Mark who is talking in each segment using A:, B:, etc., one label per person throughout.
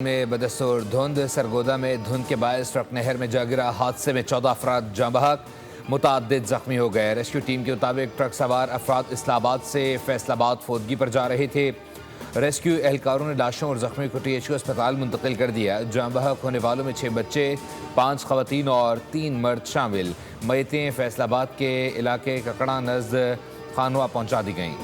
A: میں بدستور دھند سرگودا میں دھند کے باعث ٹرک نہر میں جا گرا۔ حادثے میں 14 افراد جاں بحق، متعدد زخمی ہو گئے۔ ریسکیو ٹیم کے مطابق ٹرک سوار افراد اسلام آباد سے فیصل آباد فوتگی پر جا رہے تھے۔ ریسکیو اہلکاروں نے لاشوں اور زخمیوں کو THO اسپتال منتقل کر دیا۔ جاں بحق ہونے والوں میں 6 بچے، 5 خواتین اور 3 مرد شامل۔ میتیں فیصل آباد کے علاقے ککڑا نزد خانواں پہنچا دی گئیں۔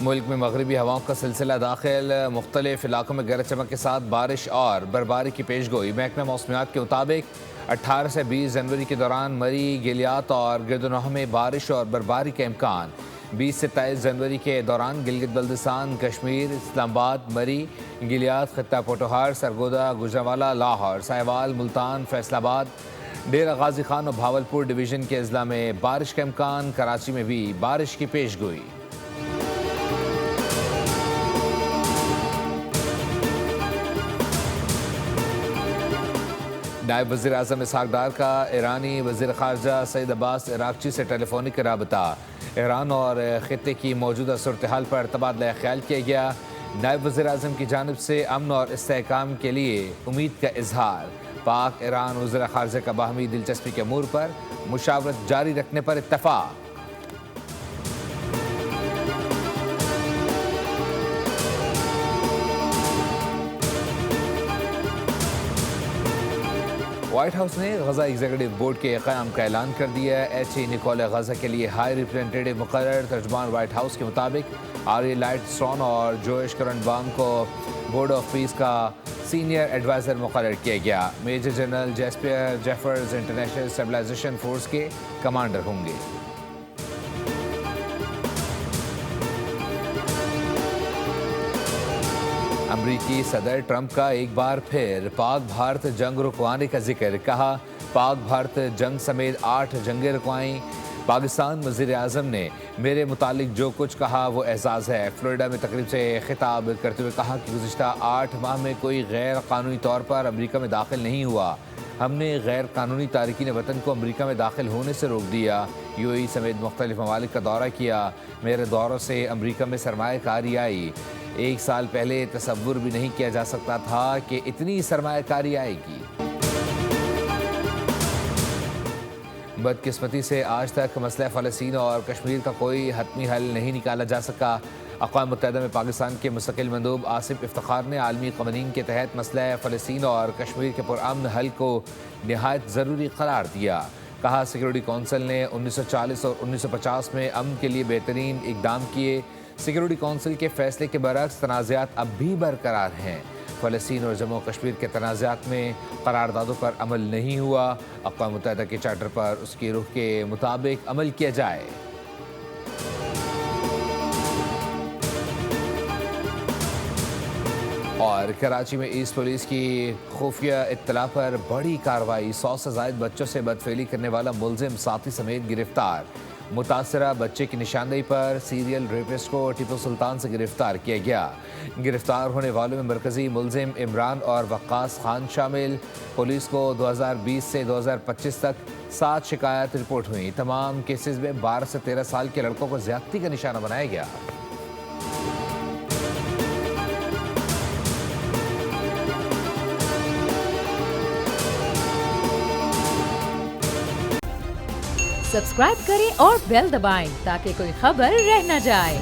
A: ملک میں مغربی ہواؤں کا سلسلہ داخل، مختلف علاقوں میں گرج چمک کے ساتھ بارش اور برفباری کی پیشگوئی۔ محکمہ موسمیات کے مطابق 18 سے 20 جنوری کے دوران مری، گلیات اور گردنواح میں بارش اور برفباری کا امکان۔ 20 سے 23 جنوری کے دوران گلگت بلتستان، کشمیر، اسلام آباد، مری، گلیات، خطہ پوٹوہار، سرگودا، گوجرانوالہ، لاہور، ساہیوال، ملتان، فیصل آباد، ڈیرہ غازی خان اور بھاولپور ڈویژن کے اضلاع میں بارش کا امکان۔ کراچی میں بھی بارش کی پیشگوئی۔ نائب وزیر اعظم اسحاق ڈار کا ایرانی وزیر خارجہ سعید عباس عراقچی سے ٹیلی فونک رابطہ۔ ایران اور خطے کی موجودہ صورتحال پر تبادلہ خیال کیا گیا۔ نائب وزیر اعظم کی جانب سے امن اور استحکام کے لیے امید کا اظہار۔ پاک ایران وزراء خارجہ کا باہمی دلچسپی کے امور پر مشاورت جاری رکھنے پر اتفاق۔ وائٹ ہاؤس نے غزہ ایگزیکٹو بورڈ کے قیام کا اعلان کر دیا۔ HE نکول غزہ کے لیے ہائی ریپرزینٹیٹو مقرر۔ ترجمان وائٹ ہاؤس کے مطابق آری لائٹ اسٹون اور جوش کرنبام کو بورڈ آف پیس کا سینئر ایڈوائزر مقرر کیا گیا۔ Major general Jasper Jeffers international stabilization force کے کمانڈر ہوں گے۔ امریکی صدر ٹرمپ کا ایک بار پھر پاک بھارت جنگ رکوانے کا ذکر۔ کہا پاک بھارت جنگ سمیت 8 جنگیں رکوائیں۔ پاکستان وزیر اعظم نے میرے متعلق جو کچھ کہا وہ اعزاز ہے۔ فلوریڈا میں تقریب سے خطاب کرتے ہوئے کہا کہ گزشتہ 8 ماہ میں کوئی غیر قانونی طور پر امریکہ میں داخل نہیں ہوا۔ ہم نے غیر قانونی تارکین وطن کو امریکہ میں داخل ہونے سے روک دیا۔ UAE سمیت مختلف ممالک کا دورہ کیا۔ میرے دوروں سے امریکہ میں سرمایہ کاری آئی۔ 1 سال پہلے تصور بھی نہیں کیا جا سکتا تھا کہ اتنی سرمایہ کاری آئے گی۔ بدقسمتی سے آج تک مسئلہ فلسطین اور کشمیر کا کوئی حتمی حل نہیں نکالا جا سکا۔ اقوام متحدہ میں پاکستان کے مستقل مندوب آصف افتخار نے عالمی قوانین کے تحت مسئلہ فلسطین اور کشمیر کے پرامن حل کو نہایت ضروری قرار دیا۔ کہا سیکورٹی کونسل نے 1940 اور 1950 میں امن کے لیے بہترین اقدام کیے۔ سیکورٹی کونسل کے فیصلے کے برعکس تنازعات اب بھی برقرار ہیں۔ فلسطین اور جموں و کشمیر کے تنازعات میں قراردادوں پر عمل نہیں ہوا۔ اقوام متحدہ کے چارٹر پر اس کی روح کے مطابق عمل کیا جائے۔ اور کراچی میں ایسٹ پولیس کی خفیہ اطلاع پر بڑی کارروائی۔ 100 سے زائد بچوں سے بدفعلی کرنے والا ملزم ساتھی سمیت گرفتار۔ متاثرہ بچے کی نشاندہی پر سیریل ریپسٹ کو ٹیپو سلطان سے گرفتار کیا گیا۔ گرفتار ہونے والوں میں مرکزی ملزم عمران اور وقاص خان شامل۔ پولیس کو 2020 سے 2025 تک 7 شکایات رپورٹ ہوئیں۔ تمام کیسز میں 12 سے 13 سال کے لڑکوں کو زیادتی کا نشانہ بنایا گیا۔
B: سبسکرائب کریں اور بیل دبائیں تاکہ کوئی خبر رہ نہ جائے۔